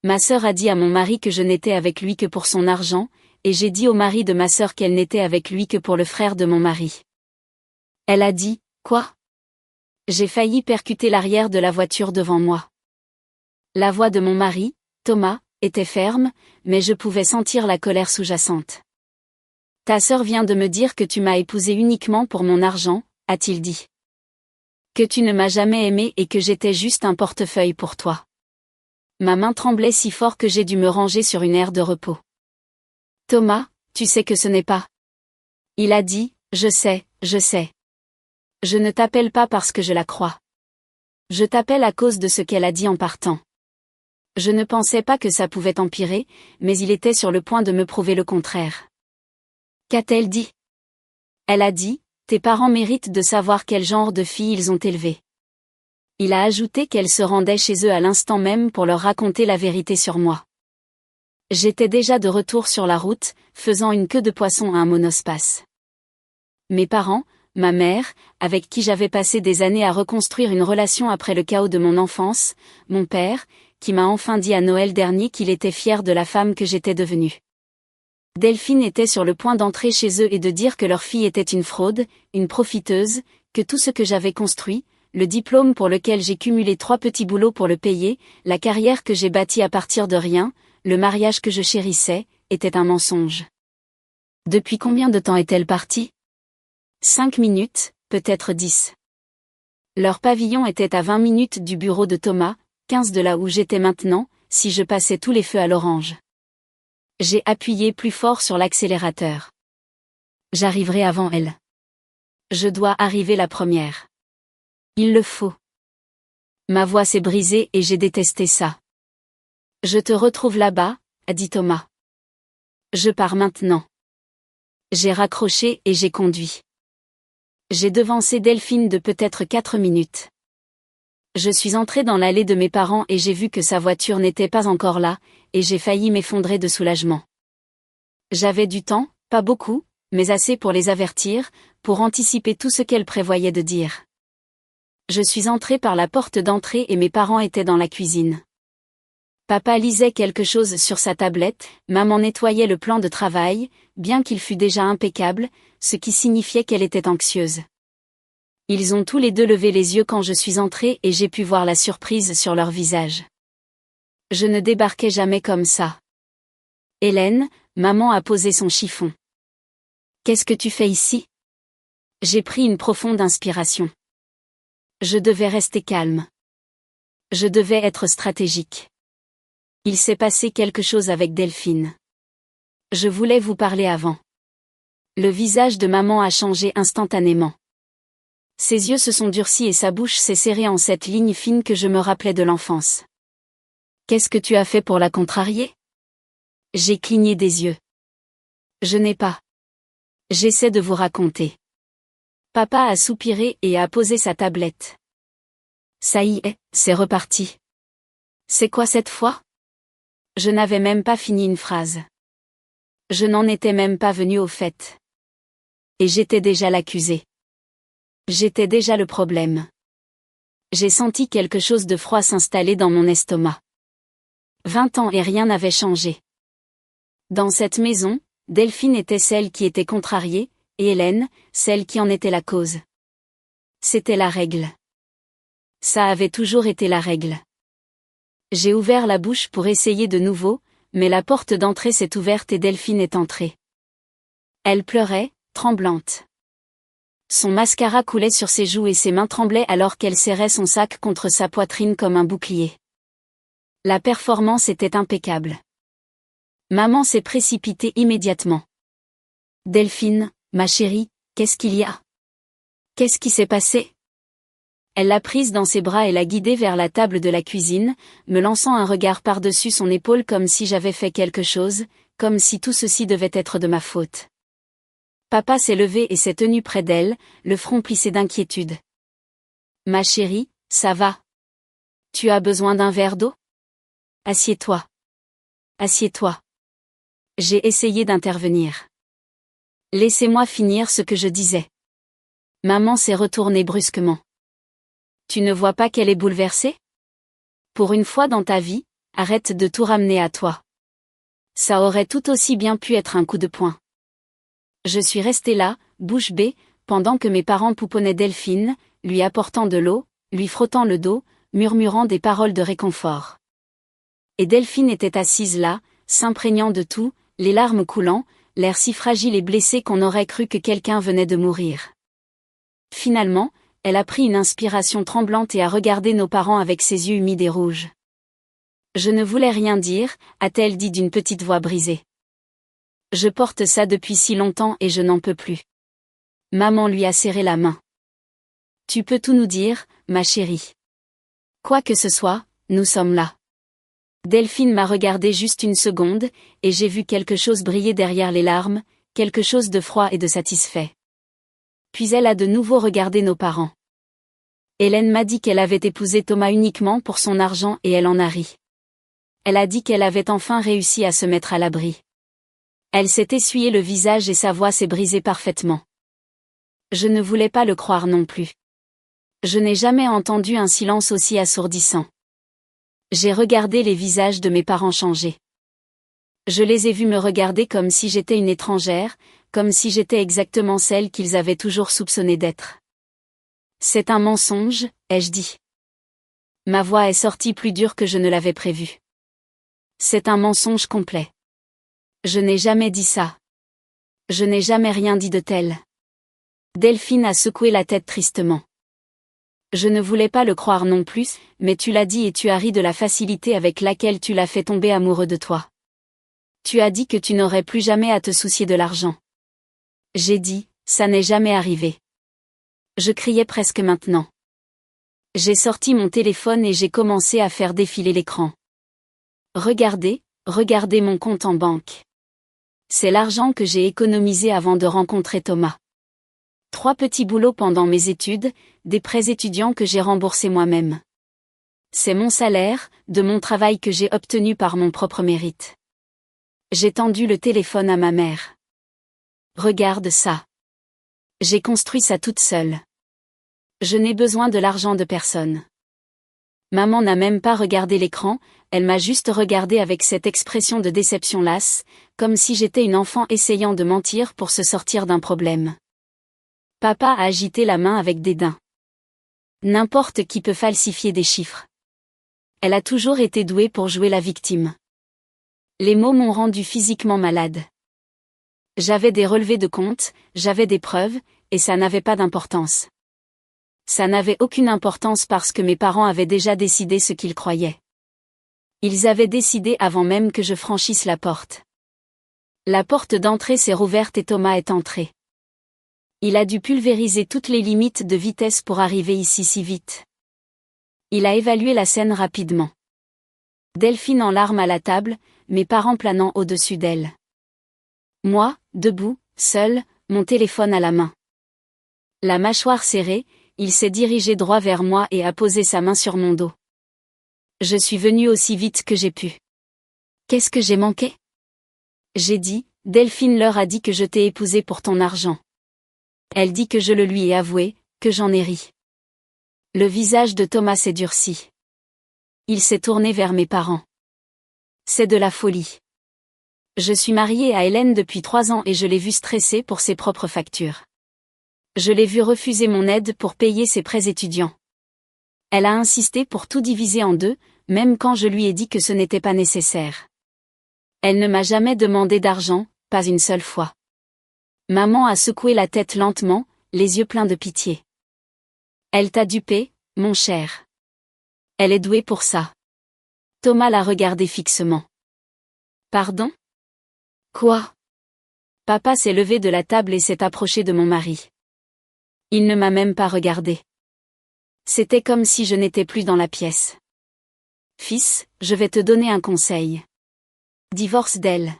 Ma sœur a dit à mon mari que je n'étais avec lui que pour son argent, et j'ai dit au mari de ma sœur qu'elle n'était avec lui que pour le frère de mon mari. Elle a dit, quoi? J'ai failli percuter l'arrière de la voiture devant moi. La voix de mon mari, Thomas, était ferme, mais je pouvais sentir la colère sous-jacente. Ta sœur vient de me dire que tu m'as épousé uniquement pour mon argent, a-t-il dit. Que tu ne m'as jamais aimé et que j'étais juste un portefeuille pour toi. Ma main tremblait si fort que j'ai dû me ranger sur une aire de repos. Thomas, tu sais que ce n'est pas. Il a dit, je sais, je sais. Je ne t'appelle pas parce que je la crois. Je t'appelle à cause de ce qu'elle a dit en partant. Je ne pensais pas que ça pouvait empirer, mais il était sur le point de me prouver le contraire. Qu'a-t-elle dit? Elle a dit, tes parents méritent de savoir quel genre de fille ils ont élevé. Il a ajouté qu'elle se rendait chez eux à l'instant même pour leur raconter la vérité sur moi. J'étais déjà de retour sur la route, faisant une queue de poisson à un monospace. Mes parents, ma mère, avec qui j'avais passé des années à reconstruire une relation après le chaos de mon enfance, mon père, qui m'a enfin dit à Noël dernier qu'il était fier de la femme que j'étais devenue. Delphine était sur le point d'entrer chez eux et de dire que leur fille était une fraude, une profiteuse, que tout ce que j'avais construit, le diplôme pour lequel j'ai cumulé 3 petits boulots pour le payer, la carrière que j'ai bâtie à partir de rien, le mariage que je chérissais, était un mensonge. Depuis combien de temps est-elle partie? 5 minutes, peut-être 10. Leur pavillon était à 20 minutes du bureau de Thomas, 15 de là où j'étais maintenant, si je passais tous les feux à l'orange. J'ai appuyé plus fort sur l'accélérateur. J'arriverai avant elle. Je dois arriver la première. Il le faut. Ma voix s'est brisée et j'ai détesté ça. Je te retrouve là-bas, a dit Thomas. Je pars maintenant. J'ai raccroché et j'ai conduit. J'ai devancé Delphine de peut-être 4 minutes. Je suis entré dans l'allée de mes parents et j'ai vu que sa voiture n'était pas encore là, et j'ai failli m'effondrer de soulagement. J'avais du temps, pas beaucoup, mais assez pour les avertir, pour anticiper tout ce qu'elle prévoyait de dire. Je suis entré par la porte d'entrée et mes parents étaient dans la cuisine. Papa lisait quelque chose sur sa tablette, maman nettoyait le plan de travail, bien qu'il fût déjà impeccable, ce qui signifiait qu'elle était anxieuse. Ils ont tous les deux levé les yeux quand je suis entré et j'ai pu voir la surprise sur leur visage. Je ne débarquais jamais comme ça. Hélène, maman a posé son chiffon. Qu'est-ce que tu fais ici? J'ai pris une profonde inspiration. Je devais rester calme. Je devais être stratégique. Il s'est passé quelque chose avec Delphine. Je voulais vous parler avant. Le visage de maman a changé instantanément. Ses yeux se sont durcis et sa bouche s'est serrée en cette ligne fine que je me rappelais de l'enfance. Qu'est-ce que tu as fait pour la contrarier? J'ai cligné des yeux. Je n'ai pas. J'essaie de vous raconter. Papa a soupiré et a posé sa tablette. Ça y est, c'est reparti. C'est quoi cette fois? Je n'avais même pas fini une phrase. Je n'en étais même pas venu au fait. Et j'étais déjà l'accusé. J'étais déjà le problème. J'ai senti quelque chose de froid s'installer dans mon estomac. 20 ans et rien n'avait changé. Dans cette maison, Delphine était celle qui était contrariée, et Hélène, celle qui en était la cause. C'était la règle. Ça avait toujours été la règle. J'ai ouvert la bouche pour essayer de nouveau, mais la porte d'entrée s'est ouverte et Delphine est entrée. Elle pleurait, tremblante. Son mascara coulait sur ses joues et ses mains tremblaient alors qu'elle serrait son sac contre sa poitrine comme un bouclier. La performance était impeccable. Maman s'est précipitée immédiatement. Delphine, ma chérie, qu'est-ce qu'il y a? Qu'est-ce qui s'est passé? Elle l'a prise dans ses bras et l'a guidée vers la table de la cuisine, me lançant un regard par-dessus son épaule comme si j'avais fait quelque chose, comme si tout ceci devait être de ma faute. Papa s'est levé et s'est tenu près d'elle, le front plissé d'inquiétude. Ma chérie, ça va? Tu as besoin d'un verre d'eau? Assieds-toi. Assieds-toi. J'ai essayé d'intervenir. Laissez-moi finir ce que je disais. Maman s'est retournée brusquement. Tu ne vois pas qu'elle est bouleversée? Pour une fois dans ta vie, arrête de tout ramener à toi. Ça aurait tout aussi bien pu être un coup de poing. Je suis restée là, bouche bée, pendant que mes parents pouponnaient Delphine, lui apportant de l'eau, lui frottant le dos, murmurant des paroles de réconfort. Et Delphine était assise là, s'imprégnant de tout, les larmes coulant, l'air si fragile et blessé qu'on aurait cru que quelqu'un venait de mourir. Finalement, elle a pris une inspiration tremblante et a regardé nos parents avec ses yeux humides et rouges. Je ne voulais rien dire, a-t-elle dit d'une petite voix brisée. Je porte ça depuis si longtemps et je n'en peux plus. Maman lui a serré la main. Tu peux tout nous dire, ma chérie. Quoi que ce soit, nous sommes là. Delphine m'a regardé juste une seconde, et j'ai vu quelque chose briller derrière les larmes, quelque chose de froid et de satisfait. Puis elle a de nouveau regardé nos parents. Hélène m'a dit qu'elle avait épousé Thomas uniquement pour son argent et elle en a ri. Elle a dit qu'elle avait enfin réussi à se mettre à l'abri. Elle s'est essuyé le visage et sa voix s'est brisée parfaitement. Je ne voulais pas le croire non plus. Je n'ai jamais entendu un silence aussi assourdissant. J'ai regardé les visages de mes parents changer. Je les ai vus me regarder comme si j'étais une étrangère, comme si j'étais exactement celle qu'ils avaient toujours soupçonnée d'être. C'est un mensonge, ai-je dit. Ma voix est sortie plus dure que je ne l'avais prévu. C'est un mensonge complet. Je n'ai jamais dit ça. Je n'ai jamais rien dit de tel. Delphine a secoué la tête tristement. Je ne voulais pas le croire non plus, mais tu l'as dit et tu as ri de la facilité avec laquelle tu l'as fait tomber amoureux de toi. Tu as dit que tu n'aurais plus jamais à te soucier de l'argent. J'ai dit, ça n'est jamais arrivé. Je criais presque maintenant. J'ai sorti mon téléphone et j'ai commencé à faire défiler l'écran. Regardez, regardez mon compte en banque. C'est l'argent que j'ai économisé avant de rencontrer Thomas. 3 petits boulots pendant mes études, des prêts étudiants que j'ai remboursés moi-même. C'est mon salaire, de mon travail que j'ai obtenu par mon propre mérite. J'ai tendu le téléphone à ma mère. Regarde ça. J'ai construit ça toute seule. Je n'ai besoin de l'argent de personne. Maman n'a même pas regardé l'écran, elle m'a juste regardé avec cette expression de déception lasse, comme si j'étais une enfant essayant de mentir pour se sortir d'un problème. Papa a agité la main avec dédain. N'importe qui peut falsifier des chiffres. Elle a toujours été douée pour jouer la victime. Les mots m'ont rendu physiquement malade. J'avais des relevés de compte, j'avais des preuves, et ça n'avait pas d'importance. Ça n'avait aucune importance parce que mes parents avaient déjà décidé ce qu'ils croyaient. Ils avaient décidé avant même que je franchisse la porte. La porte d'entrée s'est rouverte et Thomas est entré. Il a dû pulvériser toutes les limites de vitesse pour arriver ici si vite. Il a évalué la scène rapidement. Delphine en larmes à la table, mes parents planant au-dessus d'elle. Moi, debout, seul, mon téléphone à la main. La mâchoire serrée, il s'est dirigé droit vers moi et a posé sa main sur mon dos. Je suis venue aussi vite que j'ai pu. Qu'est-ce que j'ai manqué? J'ai dit, Delphine leur a dit que je t'ai épousé pour ton argent. Elle dit que je le lui ai avoué, que j'en ai ri. Le visage de Thomas s'est durci. Il s'est tourné vers mes parents. C'est de la folie. Je suis mariée à Hélène depuis 3 ans et je l'ai vue stressée pour ses propres factures. Je l'ai vue refuser mon aide pour payer ses prêts étudiants. Elle a insisté pour tout diviser en 2, même quand je lui ai dit que ce n'était pas nécessaire. Elle ne m'a jamais demandé d'argent, pas une seule fois. Maman a secoué la tête lentement, les yeux pleins de pitié. Elle t'a dupé, mon cher. Elle est douée pour ça. Thomas l'a regardé fixement. Pardon? Quoi? Papa s'est levé de la table et s'est approché de mon mari. Il ne m'a même pas regardé. C'était comme si je n'étais plus dans la pièce. Fils, je vais te donner un conseil. Divorce d'elle.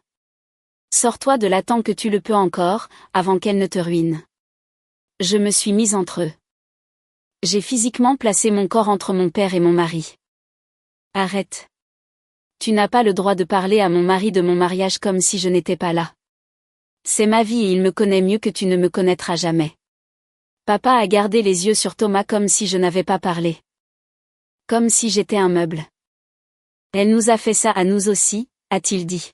Sors-toi de là tant que tu le peux encore, avant qu'elle ne te ruine. Je me suis mise entre eux. J'ai physiquement placé mon corps entre mon père et mon mari. Arrête. Tu n'as pas le droit de parler à mon mari de mon mariage comme si je n'étais pas là. C'est ma vie et il me connaît mieux que tu ne me connaîtras jamais. Papa a gardé les yeux sur Thomas comme si je n'avais pas parlé. Comme si j'étais un meuble. Elle nous a fait ça à nous aussi, a-t-il dit.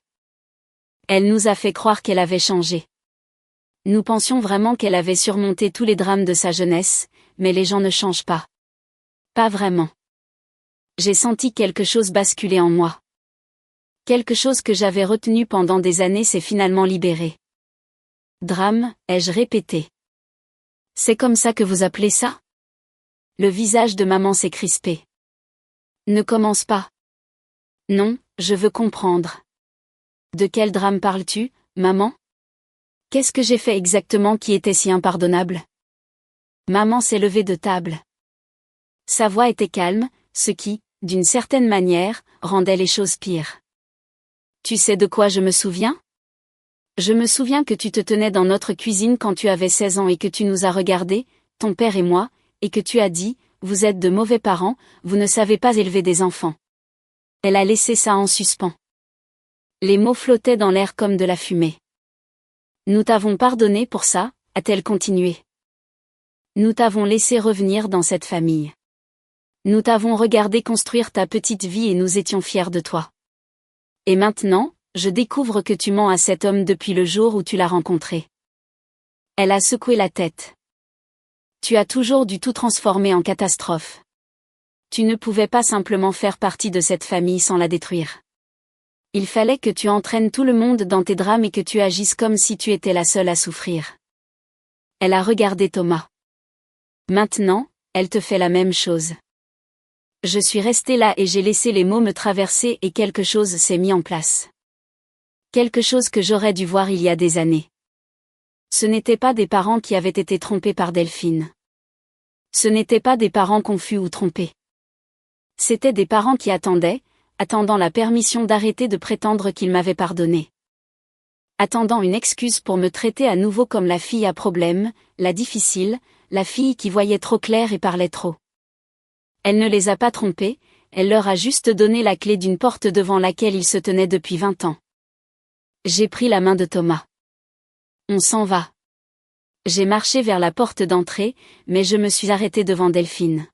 Elle nous a fait croire qu'elle avait changé. Nous pensions vraiment qu'elle avait surmonté tous les drames de sa jeunesse, mais les gens ne changent pas. Pas vraiment. J'ai senti quelque chose basculer en moi. Quelque chose que j'avais retenu pendant des années s'est finalement libéré. Drame, ai-je répété. C'est comme ça que vous appelez ça? Le visage de maman s'est crispé. Ne commence pas. Non, je veux comprendre. De quel drame parles-tu, maman? Qu'est-ce que j'ai fait exactement qui était si impardonnable? Maman s'est levée de table. Sa voix était calme, ce qui, d'une certaine manière, rendait les choses pires. Tu sais de quoi je me souviens? Je me souviens que tu te tenais dans notre cuisine quand tu avais 16 ans et que tu nous as regardés, ton père et moi, et que tu as dit, vous êtes de mauvais parents, vous ne savez pas élever des enfants. Elle a laissé ça en suspens. Les mots flottaient dans l'air comme de la fumée. Nous t'avons pardonné pour ça, a-t-elle continué. Nous t'avons laissé revenir dans cette famille. Nous t'avons regardé construire ta petite vie et nous étions fiers de toi. Et maintenant, je découvre que tu mens à cet homme depuis le jour où tu l'as rencontré. Elle a secoué la tête. Tu as toujours dû tout transformer en catastrophe. Tu ne pouvais pas simplement faire partie de cette famille sans la détruire. Il fallait que tu entraînes tout le monde dans tes drames et que tu agisses comme si tu étais la seule à souffrir. Elle a regardé Thomas. Maintenant, elle te fait la même chose. Je suis restée là et j'ai laissé les mots me traverser et quelque chose s'est mis en place. Quelque chose que j'aurais dû voir il y a des années. Ce n'étaient pas des parents qui avaient été trompés par Delphine. Ce n'étaient pas des parents confus ou trompés. C'étaient des parents qui attendant la permission d'arrêter de prétendre qu'ils m'avaient pardonné. Attendant une excuse pour me traiter à nouveau comme la fille à problème, la difficile, la fille qui voyait trop clair et parlait trop. Elle ne les a pas trompés, elle leur a juste donné la clé d'une porte devant laquelle ils se tenaient depuis 20 ans. J'ai pris la main de Thomas. On s'en va. J'ai marché vers la porte d'entrée, mais je me suis arrêtée devant Delphine.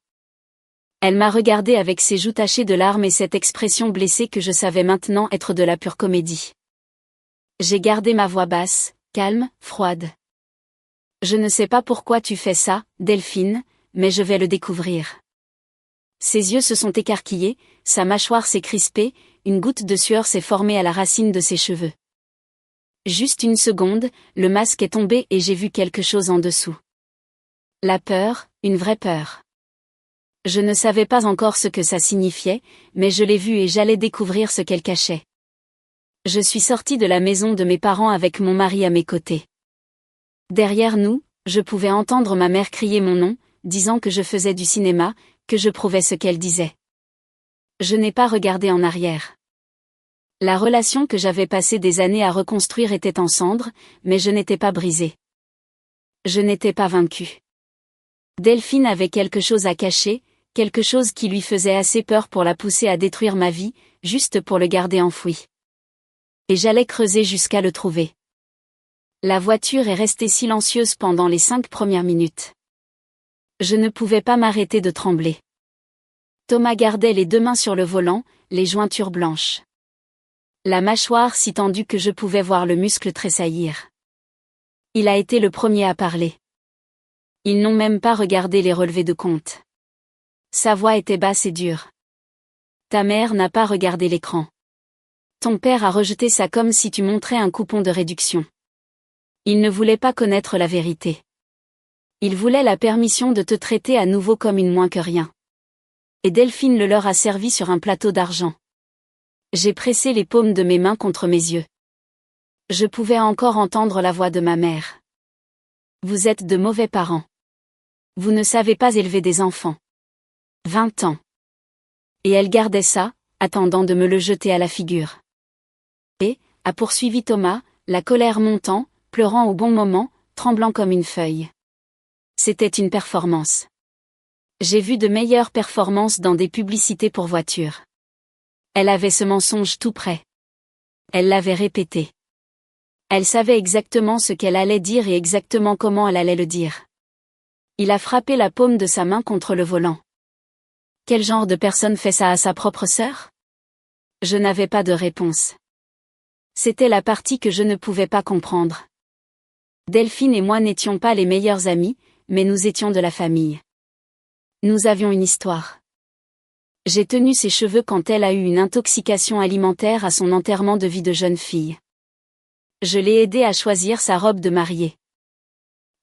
Elle m'a regardée avec ses joues tachées de larmes et cette expression blessée que je savais maintenant être de la pure comédie. J'ai gardé ma voix basse, calme, froide. Je ne sais pas pourquoi tu fais ça, Delphine, mais je vais le découvrir. Ses yeux se sont écarquillés, sa mâchoire s'est crispée, une goutte de sueur s'est formée à la racine de ses cheveux. Juste une seconde, le masque est tombé et j'ai vu quelque chose en dessous. La peur, une vraie peur. Je ne savais pas encore ce que ça signifiait, mais je l'ai vue et j'allais découvrir ce qu'elle cachait. Je suis sortie de la maison de mes parents avec mon mari à mes côtés. Derrière nous, je pouvais entendre ma mère crier mon nom, disant que je faisais du cinéma, que je prouvais ce qu'elle disait. Je n'ai pas regardé en arrière. La relation que j'avais passé des années à reconstruire était en cendres, mais je n'étais pas brisée. Je n'étais pas vaincue. Delphine avait quelque chose à cacher, quelque chose qui lui faisait assez peur pour la pousser à détruire ma vie, juste pour le garder enfoui. Et j'allais creuser jusqu'à le trouver. La voiture est restée silencieuse pendant les 5 premières minutes. Je ne pouvais pas m'arrêter de trembler. Thomas gardait les 2 mains sur le volant, les jointures blanches. La mâchoire si tendue que je pouvais voir le muscle tressaillir. Il a été le premier à parler. Ils n'ont même pas regardé les relevés de compte. Sa voix était basse et dure. Ta mère n'a pas regardé l'écran. Ton père a rejeté ça comme si tu montrais un coupon de réduction. Il ne voulait pas connaître la vérité. Il voulait la permission de te traiter à nouveau comme une moins que rien. Et Delphine le leur a servi sur un plateau d'argent. J'ai pressé les paumes de mes mains contre mes yeux. Je pouvais encore entendre la voix de ma mère. Vous êtes de mauvais parents. Vous ne savez pas élever des enfants. 20 ans. Et elle gardait ça, attendant de me le jeter à la figure. Et, a poursuivi Thomas, la colère montant, pleurant au bon moment, tremblant comme une feuille. C'était une performance. J'ai vu de meilleures performances dans des publicités pour voitures. Elle avait ce mensonge tout prêt. Elle l'avait répété. Elle savait exactement ce qu'elle allait dire et exactement comment elle allait le dire. Il a frappé la paume de sa main contre le volant. Quel genre de personne fait ça à sa propre sœur? Je n'avais pas de réponse. C'était la partie que je ne pouvais pas comprendre. Delphine et moi n'étions pas les meilleurs amis, mais nous étions de la famille. Nous avions une histoire. J'ai tenu ses cheveux quand elle a eu une intoxication alimentaire à son enterrement de vie de jeune fille. Je l'ai aidée à choisir sa robe de mariée.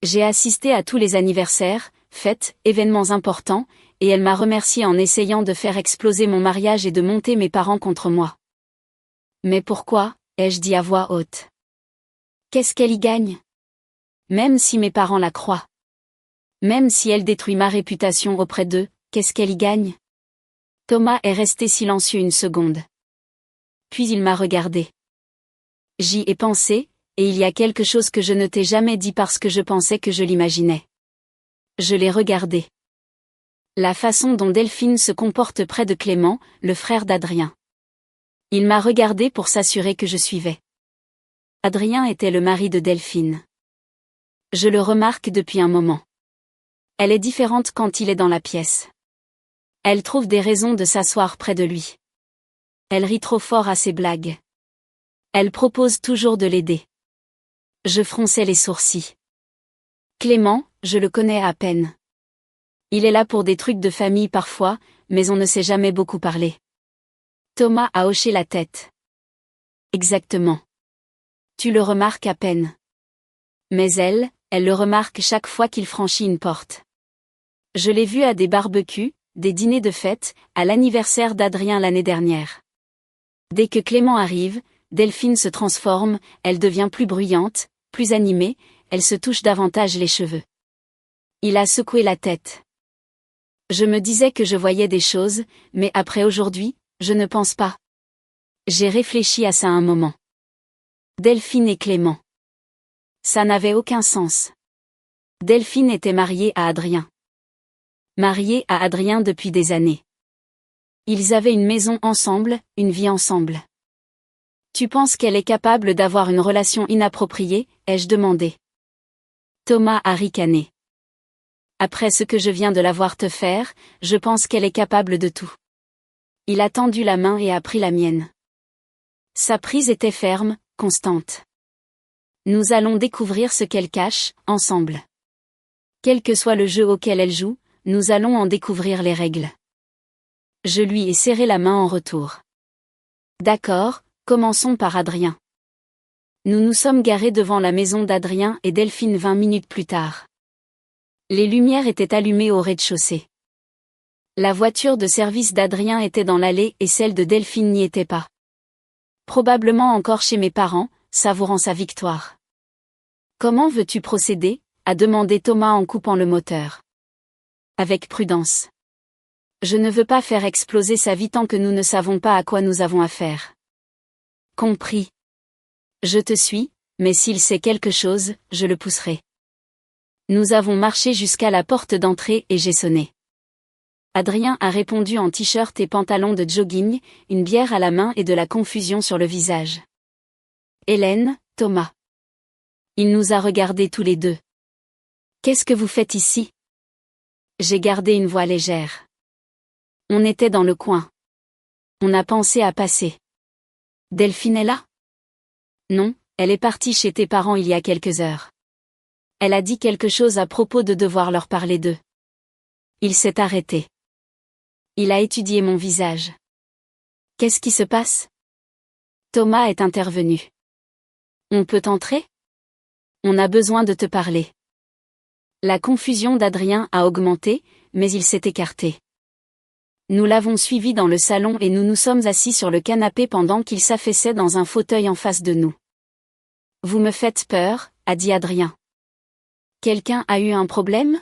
J'ai assisté à tous les anniversaires, fêtes, événements importants, et elle m'a remercié en essayant de faire exploser mon mariage et de monter mes parents contre moi. Mais pourquoi, ai-je dit à voix haute. Qu'est-ce qu'elle y gagne? Même si mes parents la croient. Même si elle détruit ma réputation auprès d'eux, qu'est-ce qu'elle y gagne? Thomas est resté silencieux une seconde. Puis il m'a regardé. J'y ai pensé, et il y a quelque chose que je ne t'ai jamais dit parce que je pensais que je l'imaginais. Je l'ai regardé. La façon dont Delphine se comporte près de Clément, le frère d'Adrien. Il m'a regardé pour s'assurer que je suivais. Adrien était le mari de Delphine. Je le remarque depuis un moment. Elle est différente quand il est dans la pièce. Elle trouve des raisons de s'asseoir près de lui. Elle rit trop fort à ses blagues. Elle propose toujours de l'aider. Je fronçais les sourcils. Clément, je le connais à peine. Il est là pour des trucs de famille parfois, mais on ne s'est jamais beaucoup parlé. Thomas a hoché la tête. Exactement. Tu le remarques à peine. Mais elle le remarque chaque fois qu'il franchit une porte. Je l'ai vu à des barbecues, des dîners de fête, à l'anniversaire d'Adrien l'année dernière. Dès que Clément arrive, Delphine se transforme, elle devient plus bruyante, plus animée, elle se touche davantage les cheveux. Il a secoué la tête. Je me disais que je voyais des choses, mais après aujourd'hui, je ne pense pas. J'ai réfléchi à ça un moment. Delphine et Clément. Ça n'avait aucun sens. Delphine était mariée à Adrien. Mariée à Adrien depuis des années. Ils avaient une maison ensemble, une vie ensemble. Tu penses qu'elle est capable d'avoir une relation inappropriée, ai-je demandé. Thomas a ricané. Après ce que je viens de la voir te faire, je pense qu'elle est capable de tout. Il a tendu la main et a pris la mienne. Sa prise était ferme, constante. Nous allons découvrir ce qu'elle cache, ensemble. Quel que soit le jeu auquel elle joue, nous allons en découvrir les règles. Je lui ai serré la main en retour. D'accord, commençons par Adrien. Nous nous sommes garés devant la maison d'Adrien et Delphine 20 minutes plus tard. Les lumières étaient allumées au rez-de-chaussée. La voiture de service d'Adrien était dans l'allée et celle de Delphine n'y était pas. Probablement encore chez mes parents, savourant sa victoire. Comment veux-tu procéder? A demandé Thomas en coupant le moteur. Avec prudence. Je ne veux pas faire exploser sa vie tant que nous ne savons pas à quoi nous avons affaire. Compris. Je te suis, mais s'il sait quelque chose, je le pousserai. Nous avons marché jusqu'à la porte d'entrée et j'ai sonné. Adrien a répondu en t-shirt et pantalon de jogging, une bière à la main et de la confusion sur le visage. Hélène, Thomas. Il nous a regardés tous les deux. Qu'est-ce que vous faites ici? J'ai gardé une voix légère. On était dans le coin. On a pensé à passer. Delphine est là? Non, elle est partie chez tes parents il y a quelques heures. Elle a dit quelque chose à propos de devoir leur parler d'eux. Il s'est arrêté. Il a étudié mon visage. Qu'est-ce qui se passe? Thomas est intervenu. On peut entrer? On a besoin de te parler. La confusion d'Adrien a augmenté, mais il s'est écarté. Nous l'avons suivi dans le salon et nous nous sommes assis sur le canapé pendant qu'il s'affaissait dans un fauteuil en face de nous. Vous me faites peur, a dit Adrien. Quelqu'un a eu un problème?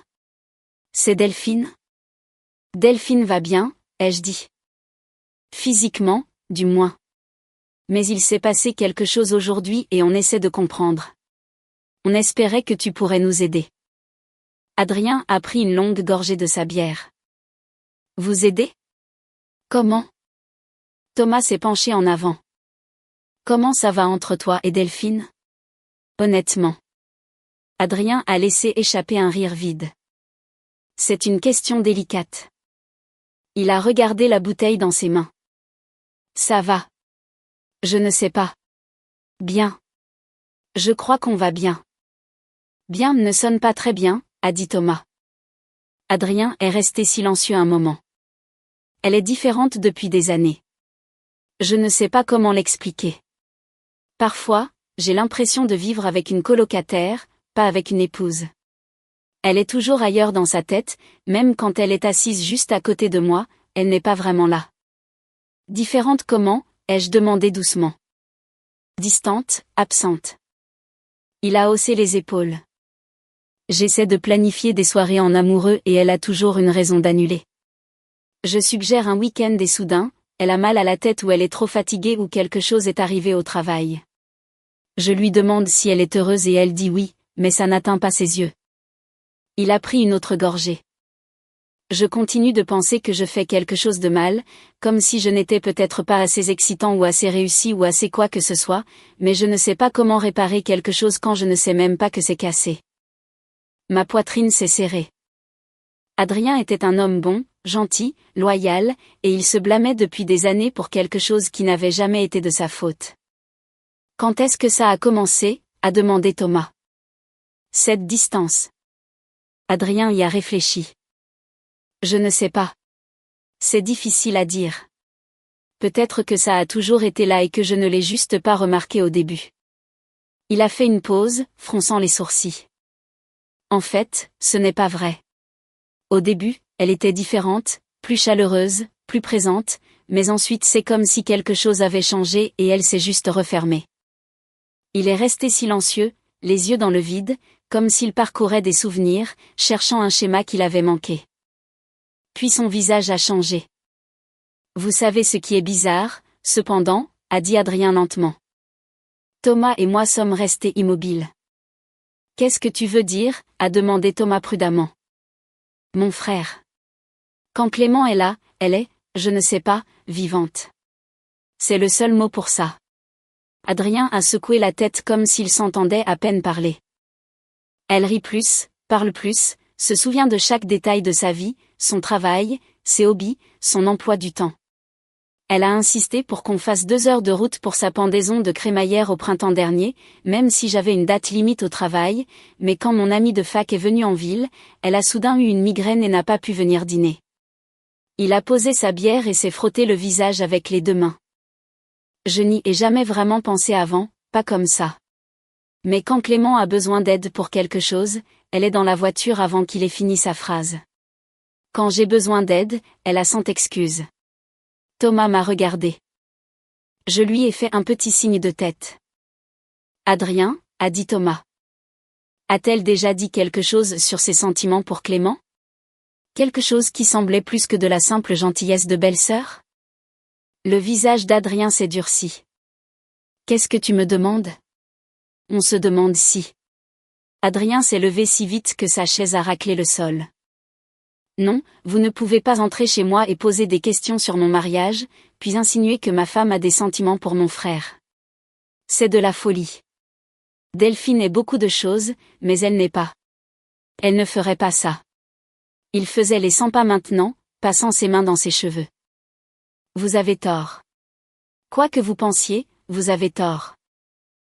C'est Delphine? Delphine va bien, ai-je dit. Physiquement, du moins. Mais il s'est passé quelque chose aujourd'hui et on essaie de comprendre. On espérait que tu pourrais nous aider. Adrien a pris une longue gorgée de sa bière. Vous aider? Comment? Thomas s'est penché en avant. Comment ça va entre toi et Delphine? Honnêtement. Adrien a laissé échapper un rire vide. C'est une question délicate. Il a regardé la bouteille dans ses mains. Ça va. Je ne sais pas. Bien. Je crois qu'on va bien. Bien ne sonne pas très bien, a dit Thomas. Adrien est resté silencieux un moment. Elle est différente depuis des années. Je ne sais pas comment l'expliquer. Parfois, j'ai l'impression de vivre avec une colocataire, pas avec une épouse. Elle est toujours ailleurs dans sa tête, même quand elle est assise juste à côté de moi, elle n'est pas vraiment là. Différente comment, ai-je demandé doucement. Distante, absente. Il a haussé les épaules. J'essaie de planifier des soirées en amoureux et elle a toujours une raison d'annuler. Je suggère un week-end et soudain, elle a mal à la tête ou elle est trop fatiguée ou quelque chose est arrivé au travail. Je lui demande si elle est heureuse et elle dit oui, mais ça n'atteint pas ses yeux. Il a pris une autre gorgée. Je continue de penser que je fais quelque chose de mal, comme si je n'étais peut-être pas assez excitant ou assez réussi ou assez quoi que ce soit, mais je ne sais pas comment réparer quelque chose quand je ne sais même pas que c'est cassé. Ma poitrine s'est serrée. Adrien était un homme bon, gentil, loyal, et il se blâmait depuis des années pour quelque chose qui n'avait jamais été de sa faute. Quand est-ce que ça a commencé, a demandé Thomas. Cette distance. Adrien y a réfléchi. Je ne sais pas. C'est difficile à dire. Peut-être que ça a toujours été là et que je ne l'ai juste pas remarqué au début. Il a fait une pause, fronçant les sourcils. En fait, ce n'est pas vrai. Au début, elle était différente, plus chaleureuse, plus présente, mais ensuite c'est comme si quelque chose avait changé et elle s'est juste refermée. Il est resté silencieux, les yeux dans le vide, comme s'il parcourait des souvenirs, cherchant un schéma qu'il avait manqué. Puis son visage a changé. Vous savez ce qui est bizarre, cependant, a dit Adrien lentement. Thomas et moi sommes restés immobiles. Qu'est-ce que tu veux dire, a demandé Thomas prudemment. Mon frère. Quand Clément est là, elle est, je ne sais pas, vivante. C'est le seul mot pour ça. Adrien a secoué la tête comme s'il s'entendait à peine parler. Elle rit plus, parle plus, se souvient de chaque détail de sa vie, son travail, ses hobbies, son emploi du temps. Elle a insisté pour qu'on fasse 2 heures de route pour sa pendaison de crémaillère au printemps dernier, même si j'avais une date limite au travail, mais quand mon amie de fac est venue en ville, elle a soudain eu une migraine et n'a pas pu venir dîner. Il a posé sa bière et s'est frotté le visage avec les 2 mains. Je n'y ai jamais vraiment pensé avant, pas comme ça. Mais quand Clément a besoin d'aide pour quelque chose, elle est dans la voiture avant qu'il ait fini sa phrase. Quand j'ai besoin d'aide, elle a 100 excuses. Thomas m'a regardé. Je lui ai fait un petit signe de tête. Adrien, a dit Thomas. A-t-elle déjà dit quelque chose sur ses sentiments pour Clément? Quelque chose qui semblait plus que de la simple gentillesse de belle-sœur? Le visage d'Adrien s'est durci. Qu'est-ce que tu me demandes? On se demande si. Adrien s'est levé si vite que sa chaise a raclé le sol. Non, vous ne pouvez pas entrer chez moi et poser des questions sur mon mariage, puis insinuer que ma femme a des sentiments pour mon frère. C'est de la folie. Delphine est beaucoup de choses, mais elle n'est pas. Elle ne ferait pas ça. Il faisait les 100 pas maintenant, passant ses mains dans ses cheveux. Vous avez tort. Quoi que vous pensiez, vous avez tort.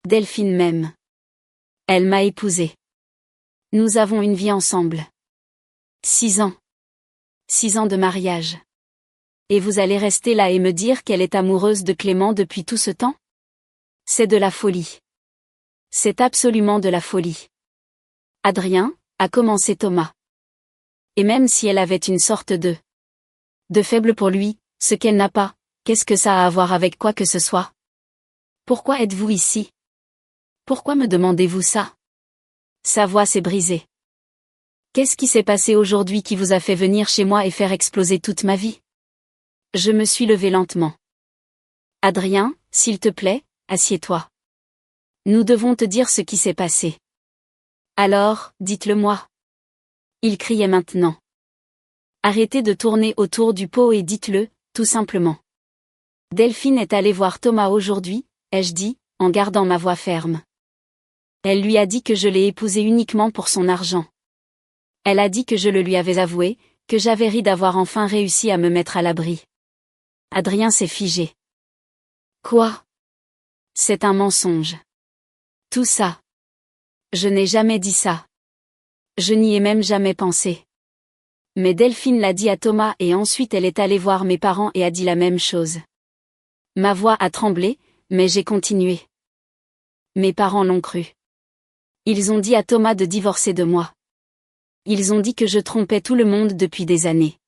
Delphine m'aime. Elle m'a épousée. Nous avons une vie ensemble. 6 ans. 6 ans de mariage. Et vous allez rester là et me dire qu'elle est amoureuse de Clément depuis tout ce temps? C'est de la folie. C'est absolument de la folie. Adrien, a commencé Thomas. Et même si elle avait une sorte de faible pour lui, ce qu'elle n'a pas, qu'est-ce que ça a à voir avec quoi que ce soit? Pourquoi êtes-vous ici? Pourquoi me demandez-vous ça? Sa voix s'est brisée. Qu'est-ce qui s'est passé aujourd'hui qui vous a fait venir chez moi et faire exploser toute ma vie? Je me suis levée lentement. Adrien, s'il te plaît, assieds-toi. Nous devons te dire ce qui s'est passé. Alors, dites-le-moi. Il criait maintenant. Arrêtez de tourner autour du pot et dites-le, tout simplement. Delphine est allée voir Thomas aujourd'hui, ai-je dit, en gardant ma voix ferme. Elle lui a dit que je l'ai épousé uniquement pour son argent. Elle a dit que je le lui avais avoué, que j'avais ri d'avoir enfin réussi à me mettre à l'abri. Adrien s'est figé. Quoi? C'est un mensonge. Tout ça. Je n'ai jamais dit ça. Je n'y ai même jamais pensé. Mais Delphine l'a dit à Thomas et ensuite elle est allée voir mes parents et a dit la même chose. Ma voix a tremblé, mais j'ai continué. Mes parents l'ont cru. Ils ont dit à Thomas de divorcer de moi. Ils ont dit que je trompais tout le monde depuis des années.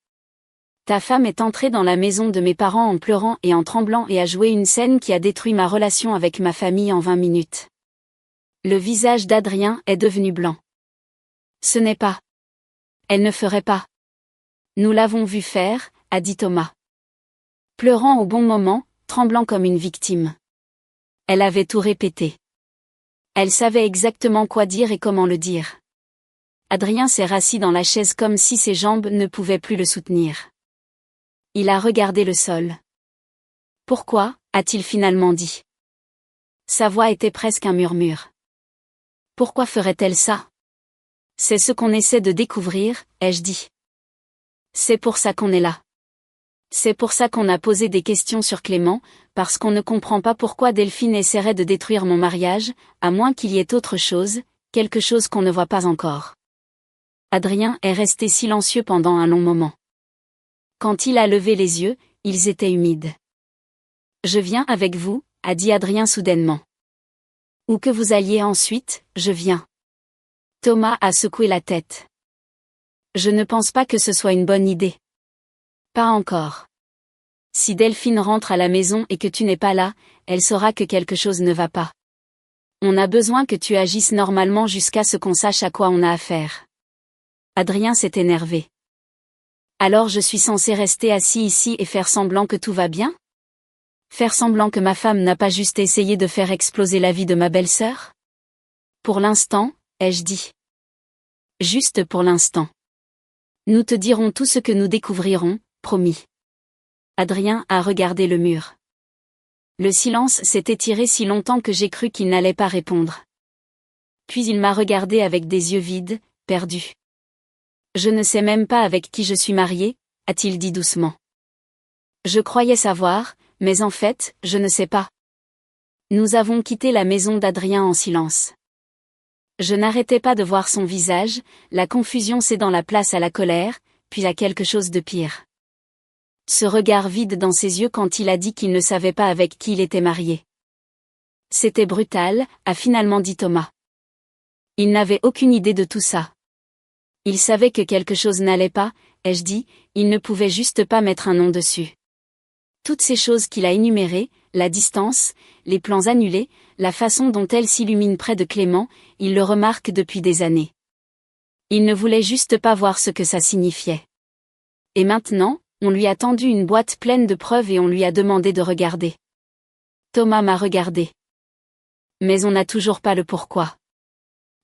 Ta femme est entrée dans la maison de mes parents en pleurant et en tremblant et a joué une scène qui a détruit ma relation avec ma famille en 20 minutes. Le visage d'Adrien est devenu blanc. Ce n'est pas. Elle ne ferait pas. Nous l'avons vu faire, a dit Thomas. Pleurant au bon moment, tremblant comme une victime. Elle avait tout répété. Elle savait exactement quoi dire et comment le dire. Adrien s'est rassis dans la chaise comme si ses jambes ne pouvaient plus le soutenir. Il a regardé le sol. Pourquoi, a-t-il finalement dit. Sa voix était presque un murmure. Pourquoi ferait-elle ça? C'est ce qu'on essaie de découvrir, ai-je dit. C'est pour ça qu'on est là. C'est pour ça qu'on a posé des questions sur Clément, parce qu'on ne comprend pas pourquoi Delphine essaierait de détruire mon mariage, à moins qu'il y ait autre chose, quelque chose qu'on ne voit pas encore. Adrien est resté silencieux pendant un long moment. Quand il a levé les yeux, ils étaient humides. Je viens avec vous, a dit Adrien soudainement. Où que vous alliez ensuite, je viens. Thomas a secoué la tête. Je ne pense pas que ce soit une bonne idée. Pas encore. Si Delphine rentre à la maison et que tu n'es pas là, elle saura que quelque chose ne va pas. On a besoin que tu agisses normalement jusqu'à ce qu'on sache à quoi on a affaire. Adrien s'est énervé. Alors je suis censé rester assis ici et faire semblant que tout va bien? Faire semblant que ma femme n'a pas juste essayé de faire exploser la vie de ma belle-sœur? Pour l'instant, ai-je dit. Juste pour l'instant. Nous te dirons tout ce que nous découvrirons, promis. Adrien a regardé le mur. Le silence s'est étiré si longtemps que j'ai cru qu'il n'allait pas répondre. Puis il m'a regardé avec des yeux vides, perdus. Je ne sais même pas avec qui je suis marié, a-t-il dit doucement. Je croyais savoir, mais en fait, je ne sais pas. Nous avons quitté la maison d'Adrien en silence. Je n'arrêtais pas de voir son visage, la confusion cédant la place à la colère, puis à quelque chose de pire. Ce regard vide dans ses yeux quand il a dit qu'il ne savait pas avec qui il était marié. C'était brutal, a finalement dit Thomas. Il n'avait aucune idée de tout ça. Il savait que quelque chose n'allait pas, ai-je dit, il ne pouvait juste pas mettre un nom dessus. Toutes ces choses qu'il a énumérées, la distance, les plans annulés, la façon dont elle s'illumine près de Clément, il le remarque depuis des années. Il ne voulait juste pas voir ce que ça signifiait. Et maintenant, on lui a tendu une boîte pleine de preuves et on lui a demandé de regarder. Thomas m'a regardé. Mais on n'a toujours pas le pourquoi.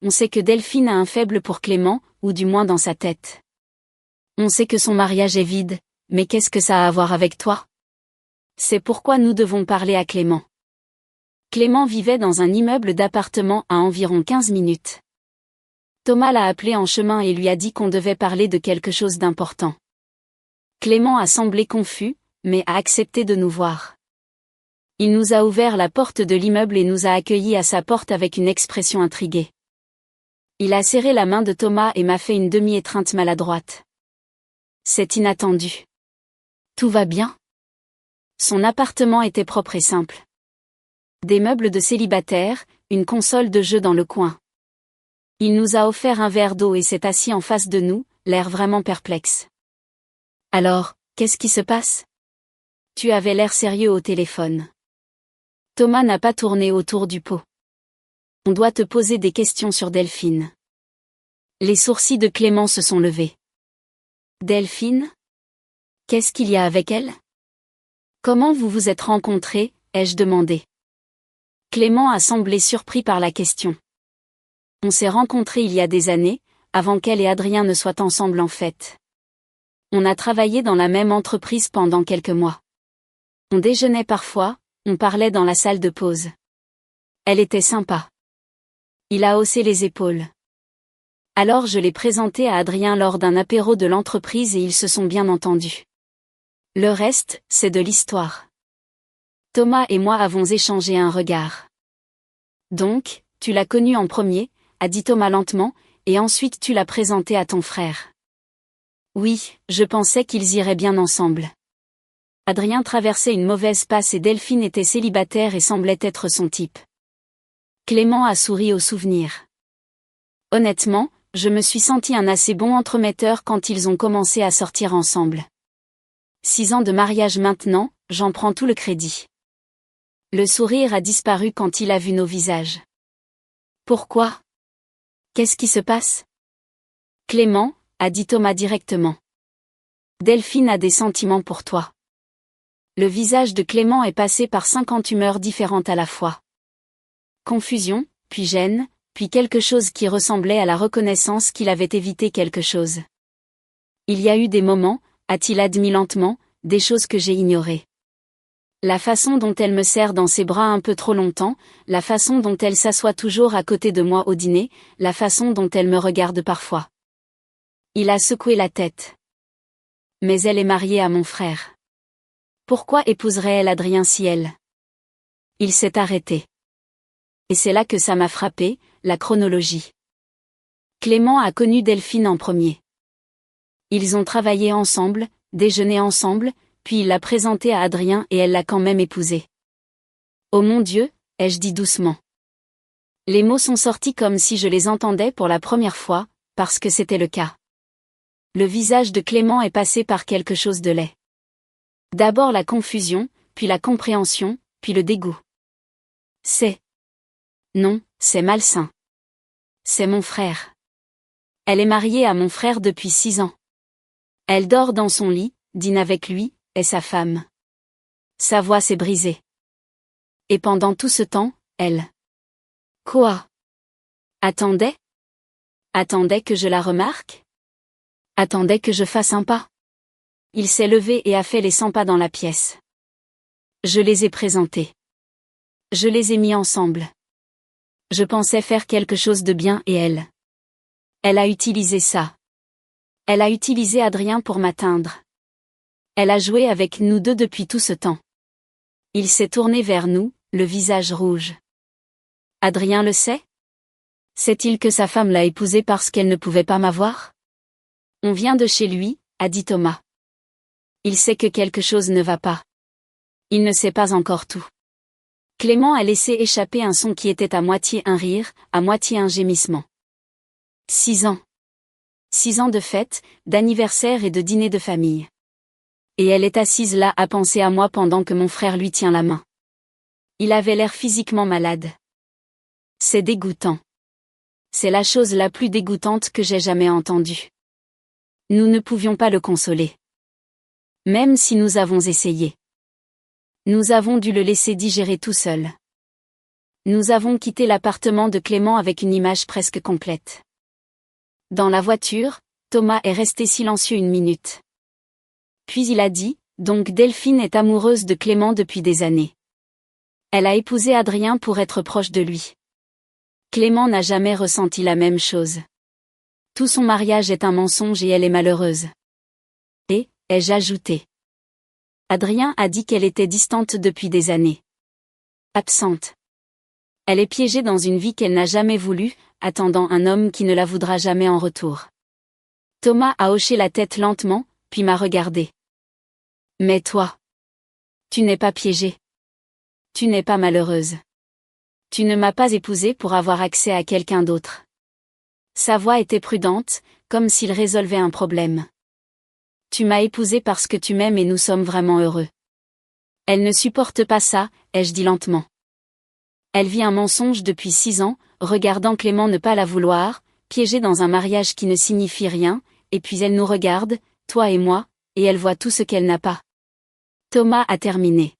On sait que Delphine a un faible pour Clément, ou du moins dans sa tête. On sait que son mariage est vide, mais qu'est-ce que ça a à voir avec toi? C'est pourquoi nous devons parler à Clément. Clément vivait dans un immeuble d'appartements à environ 15 minutes. Thomas l'a appelé en chemin et lui a dit qu'on devait parler de quelque chose d'important. Clément a semblé confus, mais a accepté de nous voir. Il nous a ouvert la porte de l'immeuble et nous a accueillis à sa porte avec une expression intriguée. Il a serré la main de Thomas et m'a fait une demi-étreinte maladroite. C'est inattendu. Tout va bien? Son appartement était propre et simple. Des meubles de célibataire, une console de jeu dans le coin. Il nous a offert un verre d'eau et s'est assis en face de nous, l'air vraiment perplexe. Alors, qu'est-ce qui se passe? Tu avais l'air sérieux au téléphone. Thomas n'a pas tourné autour du pot. On doit te poser des questions sur Delphine. Les sourcils de Clément se sont levés. Delphine? Qu'est-ce qu'il y a avec elle? Comment vous vous êtes rencontrés, ai-je demandé. Clément a semblé surpris par la question. On s'est rencontrés il y a des années, avant qu'elle et Adrien ne soient ensemble en fait. On a travaillé dans la même entreprise pendant quelques mois. On déjeunait parfois, on parlait dans la salle de pause. Elle était sympa. Il a haussé les épaules. Alors je l'ai présenté à Adrien lors d'un apéro de l'entreprise et ils se sont bien entendus. Le reste, c'est de l'histoire. Thomas et moi avons échangé un regard. Donc, tu l'as connu en premier, a dit Thomas lentement, et ensuite tu l'as présenté à ton frère. Oui, je pensais qu'ils iraient bien ensemble. Adrien traversait une mauvaise passe et Delphine était célibataire et semblait être son type. Clément a souri au souvenir. Honnêtement, je me suis senti un assez bon entremetteur quand ils ont commencé à sortir ensemble. 6 ans de mariage maintenant, j'en prends tout le crédit. Le sourire a disparu quand il a vu nos visages. Pourquoi? Qu'est-ce qui se passe? Clément, a dit Thomas directement. Delphine a des sentiments pour toi. Le visage de Clément est passé par 50 humeurs différentes à la fois. Confusion, puis gêne, puis quelque chose qui ressemblait à la reconnaissance qu'il avait évité quelque chose. Il y a eu des moments, a-t-il admis lentement, des choses que j'ai ignorées. La façon dont elle me serre dans ses bras un peu trop longtemps, la façon dont elle s'assoit toujours à côté de moi au dîner, la façon dont elle me regarde parfois. Il a secoué la tête. Mais elle est mariée à mon frère. Pourquoi épouserait-elle Adrien si elle? Il s'est arrêté. Et c'est là que ça m'a frappé, la chronologie. Clément a connu Delphine en premier. Ils ont travaillé ensemble, déjeuné ensemble, puis il l'a présentée à Adrien et elle l'a quand même épousé. Oh mon Dieu, ai-je dit doucement. Les mots sont sortis comme si je les entendais pour la première fois, parce que c'était le cas. Le visage de Clément est passé par quelque chose de laid. D'abord la confusion, puis la compréhension, puis le dégoût. Non, c'est malsain. C'est mon frère. Elle est mariée à mon frère depuis 6 ans. Elle dort dans son lit, dîne avec lui, est sa femme. Sa voix s'est brisée. Et pendant tout ce temps, elle. Quoi? Attendait? Attendait que je la remarque? Attendait que je fasse un pas? Il s'est levé et a fait les 100 pas dans la pièce. Je les ai présentés. Je les ai mis ensemble. Je pensais faire quelque chose de bien et elle. Elle a utilisé ça. Elle a utilisé Adrien pour m'atteindre. Elle a joué avec nous deux depuis tout ce temps. Il s'est tourné vers nous, le visage rouge. Adrien le sait? Sait-il que sa femme l'a épousé parce qu'elle ne pouvait pas m'avoir? On vient de chez lui, a dit Thomas. Il sait que quelque chose ne va pas. Il ne sait pas encore tout. Clément a laissé échapper un son qui était à moitié un rire, à moitié un gémissement. 6 ans. 6 ans de fête, d'anniversaire et de dîner de famille. Et elle est assise là à penser à moi pendant que mon frère lui tient la main. Il avait l'air physiquement malade. C'est dégoûtant. C'est la chose la plus dégoûtante que j'ai jamais entendue. Nous ne pouvions pas le consoler. Même si nous avons essayé. Nous avons dû le laisser digérer tout seul. Nous avons quitté l'appartement de Clément avec une image presque complète. Dans la voiture, Thomas est resté silencieux une minute. Puis il a dit, donc Delphine est amoureuse de Clément depuis des années. Elle a épousé Adrien pour être proche de lui. Clément n'a jamais ressenti la même chose. Tout son mariage est un mensonge et elle est malheureuse. Et, ai-je ajouté. Adrien a dit qu'elle était distante depuis des années. Absente. Elle est piégée dans une vie qu'elle n'a jamais voulu, attendant un homme qui ne la voudra jamais en retour. Thomas a hoché la tête lentement, puis m'a regardé. Mais toi. Tu n'es pas piégée. Tu n'es pas malheureuse. Tu ne m'as pas épousée pour avoir accès à quelqu'un d'autre. Sa voix était prudente, comme s'il résolvait un problème. Tu m'as épousée parce que tu m'aimes et nous sommes vraiment heureux. Elle ne supporte pas ça, ai-je dit lentement. Elle vit un mensonge depuis 6 ans, regardant Clément ne pas la vouloir, piégée dans un mariage qui ne signifie rien, et puis elle nous regarde, toi et moi, et elle voit tout ce qu'elle n'a pas. Thomas a terminé.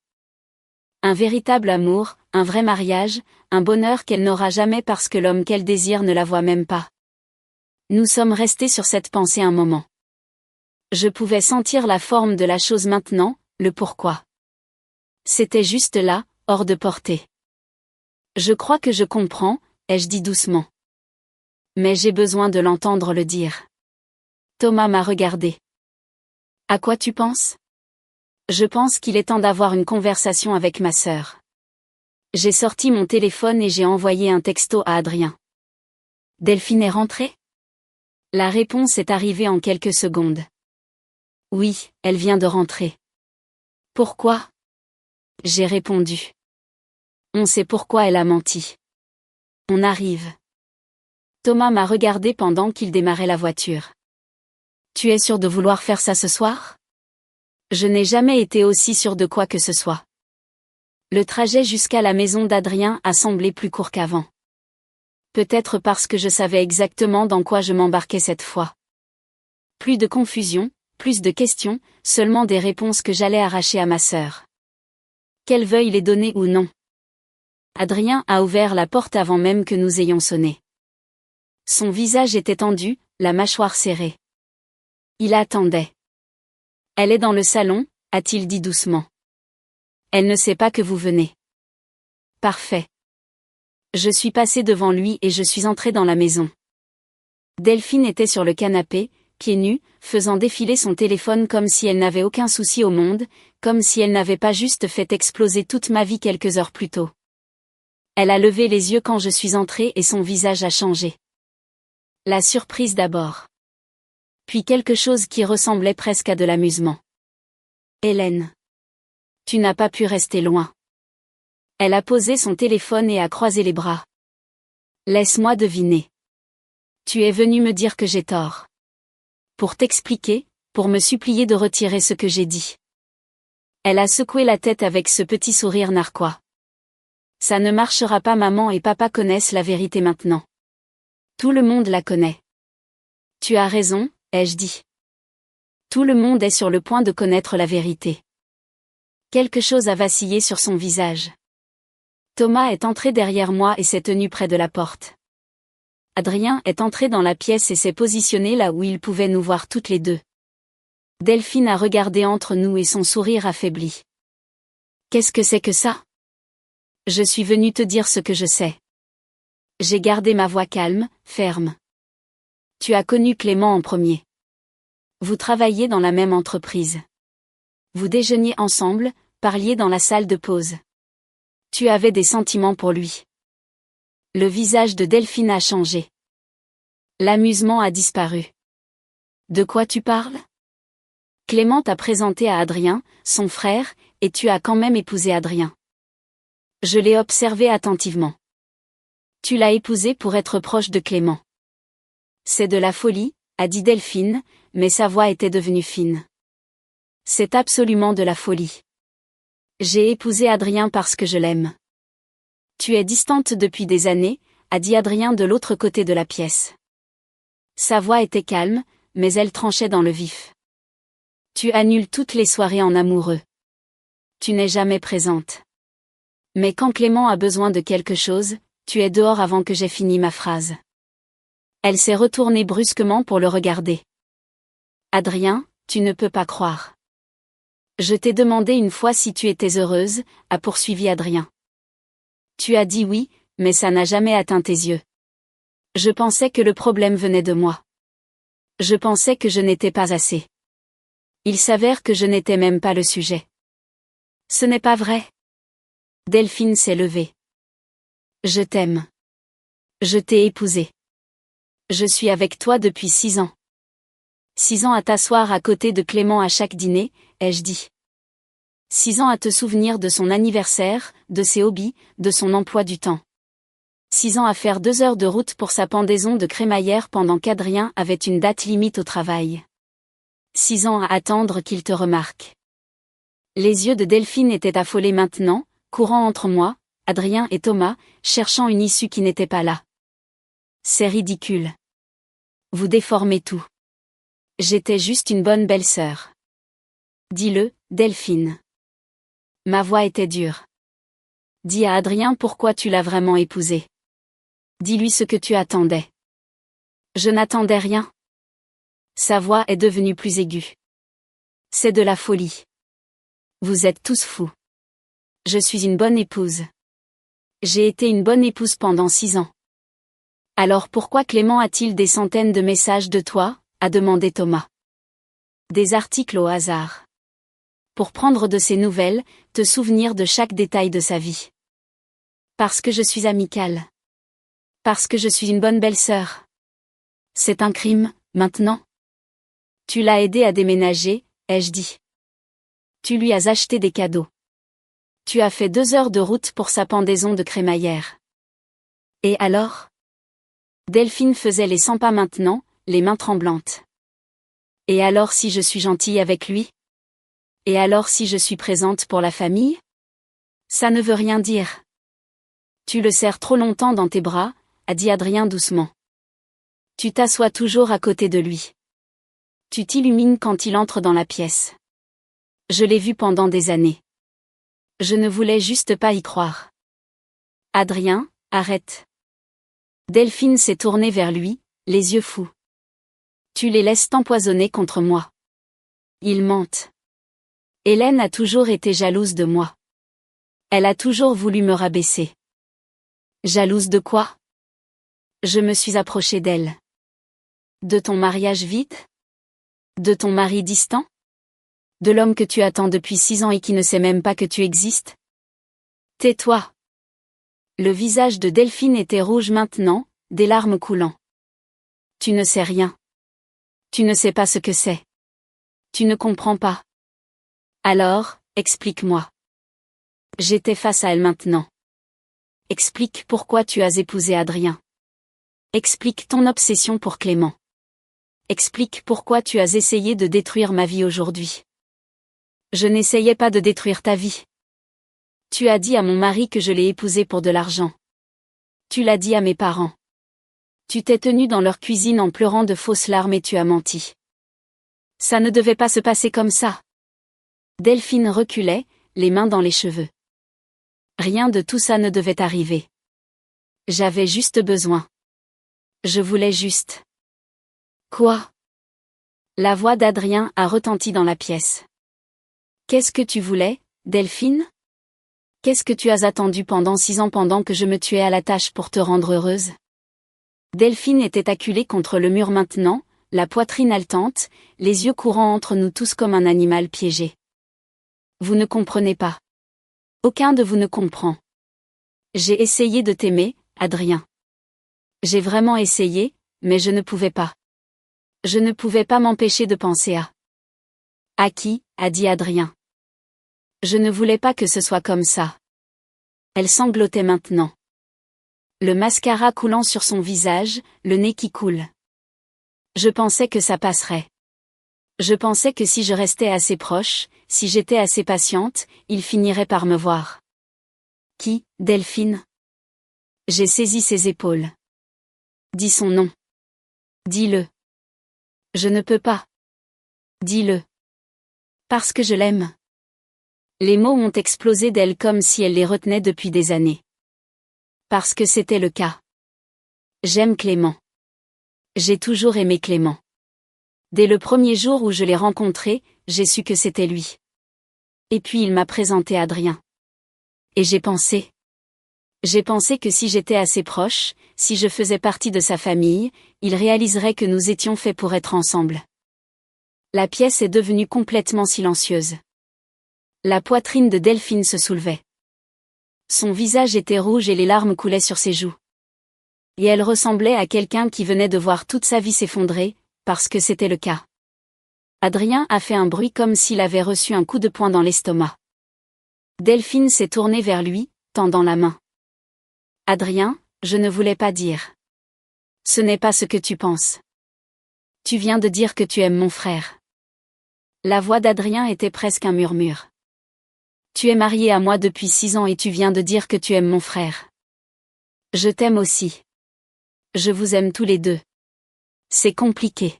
Un véritable amour, un vrai mariage, un bonheur qu'elle n'aura jamais parce que l'homme qu'elle désire ne la voit même pas. Nous sommes restés sur cette pensée un moment. Je pouvais sentir la forme de la chose maintenant, le pourquoi. C'était juste là, hors de portée. Je crois que je comprends, ai-je dit doucement. Mais j'ai besoin de l'entendre le dire. Thomas m'a regardé. À quoi tu penses? Je pense qu'il est temps d'avoir une conversation avec ma sœur. J'ai sorti mon téléphone et j'ai envoyé un texto à Adrien. Delphine est rentrée? La réponse est arrivée en quelques secondes. Oui, elle vient de rentrer. Pourquoi? J'ai répondu. On sait pourquoi elle a menti. On arrive. Thomas m'a regardé pendant qu'il démarrait la voiture. Tu es sûr de vouloir faire ça ce soir? Je n'ai jamais été aussi sûr de quoi que ce soit. Le trajet jusqu'à la maison d'Adrien a semblé plus court qu'avant. Peut-être parce que je savais exactement dans quoi je m'embarquais cette fois. Plus de confusion, plus de questions, seulement des réponses que j'allais arracher à ma sœur. Qu'elle veuille les donner ou non. Adrien a ouvert la porte avant même que nous ayons sonné. Son visage était tendu, la mâchoire serrée. Il attendait. Elle est dans le salon, a-t-il dit doucement. Elle ne sait pas que vous venez. Parfait. Je suis passé devant lui et je suis entré dans la maison. Delphine était sur le canapé, pieds nus, faisant défiler son téléphone comme si elle n'avait aucun souci au monde, comme si elle n'avait pas juste fait exploser toute ma vie quelques heures plus tôt. Elle a levé les yeux quand je suis entré et son visage a changé. La surprise d'abord. Puis quelque chose qui ressemblait presque à de l'amusement. Hélène. Tu n'as pas pu rester loin. Elle a posé son téléphone et a croisé les bras. Laisse-moi deviner. Tu es venu me dire que j'ai tort. Pour t'expliquer, pour me supplier de retirer ce que j'ai dit. Elle a secoué la tête avec ce petit sourire narquois. Ça ne marchera pas, maman et papa connaissent la vérité maintenant. Tout le monde la connaît. Tu as raison, ai-je dit. Tout le monde est sur le point de connaître la vérité. Quelque chose a vacillé sur son visage. Thomas est entré derrière moi et s'est tenu près de la porte. Adrien est entré dans la pièce et s'est positionné là où il pouvait nous voir toutes les deux. Delphine a regardé entre nous et son sourire affaibli. Qu'est-ce que c'est que ça? Je suis venue te dire ce que je sais. J'ai gardé ma voix calme, ferme. Tu as connu Clément en premier. Vous travailliez dans la même entreprise. Vous déjeuniez ensemble, parliez dans la salle de pause. Tu avais des sentiments pour lui. Le visage de Delphine a changé. L'amusement a disparu. De quoi tu parles? Clément t'a présenté à Adrien, son frère, et tu as quand même épousé Adrien. Je l'ai observé attentivement. Tu l'as épousé pour être proche de Clément. C'est de la folie, a dit Delphine, mais sa voix était devenue fine. C'est absolument de la folie. J'ai épousé Adrien parce que je l'aime. Tu es distante depuis des années, a dit Adrien de l'autre côté de la pièce. Sa voix était calme, mais elle tranchait dans le vif. Tu annules toutes les soirées en amoureux. Tu n'es jamais présente. Mais quand Clément a besoin de quelque chose, tu es dehors avant que j'aie fini ma phrase. Elle s'est retournée brusquement pour le regarder. Adrien, tu ne peux pas croire. Je t'ai demandé une fois si tu étais heureuse, a poursuivi Adrien. Tu as dit oui, mais ça n'a jamais atteint tes yeux. Je pensais que le problème venait de moi. Je pensais que je n'étais pas assez. Il s'avère que je n'étais même pas le sujet. Ce n'est pas vrai. Delphine s'est levée. Je t'aime. Je t'ai épousé. Je suis avec toi depuis 6 ans. 6 ans à t'asseoir à côté de Clément à chaque dîner, ai-je dit. 6 ans à te souvenir de son anniversaire, de ses hobbies, de son emploi du temps. 6 ans à faire 2 heures de route pour sa pendaison de crémaillère pendant qu'Adrien avait une date limite au travail. 6 ans à attendre qu'il te remarque. Les yeux de Delphine étaient affolés maintenant, courant entre moi, Adrien et Thomas, cherchant une issue qui n'était pas là. C'est ridicule. Vous déformez tout. J'étais juste une bonne belle-sœur. Dis-le, Delphine. Ma voix était dure. Dis à Adrien pourquoi tu l'as vraiment épousé. Dis-lui ce que tu attendais. Je n'attendais rien. Sa voix est devenue plus aiguë. C'est de la folie. Vous êtes tous fous. Je suis une bonne épouse. J'ai été une bonne épouse pendant 6 ans. Alors pourquoi Clément a-t-il des centaines de messages de toi, a demandé Thomas. Des articles au hasard. Pour prendre de ses nouvelles, te souvenir de chaque détail de sa vie. Parce que je suis amicale. Parce que je suis une bonne belle-sœur. C'est un crime, maintenant. Tu l'as aidé à déménager, ai-je dit. Tu lui as acheté des cadeaux. Tu as fait 2 heures de route pour sa pendaison de crémaillère. Et alors? Delphine faisait les 100 pas maintenant, les mains tremblantes. Et alors si je suis gentille avec lui? Et alors si je suis présente pour la famille? Ça ne veut rien dire. Tu le serres trop longtemps dans tes bras, a dit Adrien doucement. Tu t'assois toujours à côté de lui. Tu t'illumines quand il entre dans la pièce. Je l'ai vu pendant des années. Je ne voulais juste pas y croire. Adrien, arrête. Delphine s'est tournée vers lui, les yeux fous. Tu les laisses t'empoisonner contre moi. Ils mentent. Hélène a toujours été jalouse de moi. Elle a toujours voulu me rabaisser. Jalouse de quoi? Je me suis approchée d'elle. De ton mariage vide? De ton mari distant? De l'homme que tu attends depuis 6 ans et qui ne sait même pas que tu existes? Tais-toi. Le visage de Delphine était rouge maintenant, des larmes coulant. Tu ne sais rien. Tu ne sais pas ce que c'est. Tu ne comprends pas. Alors, explique-moi. J'étais face à elle maintenant. Explique pourquoi tu as épousé Adrien. Explique ton obsession pour Clément. Explique pourquoi tu as essayé de détruire ma vie aujourd'hui. Je n'essayais pas de détruire ta vie. Tu as dit à mon mari que je l'ai épousé pour de l'argent. Tu l'as dit à mes parents. Tu t'es tenu dans leur cuisine en pleurant de fausses larmes et tu as menti. Ça ne devait pas se passer comme ça. Delphine reculait, les mains dans les cheveux. Rien de tout ça ne devait arriver. J'avais juste besoin. Je voulais juste. Quoi? La voix d'Adrien a retenti dans la pièce. Qu'est-ce que tu voulais, Delphine? Qu'est-ce que tu as attendu pendant 6 ans pendant que je me tuais à la tâche pour te rendre heureuse? Delphine était acculée contre le mur maintenant, la poitrine haletante, les yeux courant entre nous tous comme un animal piégé. Vous ne comprenez pas. Aucun de vous ne comprend. J'ai essayé de t'aimer, Adrien. J'ai vraiment essayé, mais je ne pouvais pas. Je ne pouvais pas m'empêcher de penser à... À qui, a dit Adrien. Je ne voulais pas que ce soit comme ça. Elle sanglotait maintenant. Le mascara coulant sur son visage, le nez qui coule. Je pensais que ça passerait. Je pensais que si je restais assez proche, si j'étais assez patiente, il finirait par me voir. Qui, Delphine? J'ai saisi ses épaules. Dis son nom. Dis-le. Je ne peux pas. Dis-le. Parce que je l'aime. Les mots ont explosé d'elle comme si elle les retenait depuis des années. Parce que c'était le cas. J'aime Clément. J'ai toujours aimé Clément. Dès le premier jour où je l'ai rencontré, j'ai su que c'était lui. Et puis il m'a présenté Adrien. Et j'ai pensé. J'ai pensé que si j'étais assez proche, si je faisais partie de sa famille, il réaliserait que nous étions faits pour être ensemble. La pièce est devenue complètement silencieuse. La poitrine de Delphine se soulevait. Son visage était rouge et les larmes coulaient sur ses joues. Et elle ressemblait à quelqu'un qui venait de voir toute sa vie s'effondrer, parce que c'était le cas. Adrien a fait un bruit comme s'il avait reçu un coup de poing dans l'estomac. Delphine s'est tournée vers lui, tendant la main. Adrien, je ne voulais pas dire. Ce n'est pas ce que tu penses. Tu viens de dire que tu aimes mon frère. La voix d'Adrien était presque un murmure. Tu es marié à moi depuis 6 ans et tu viens de dire que tu aimes mon frère. Je t'aime aussi. Je vous aime tous les deux. C'est compliqué.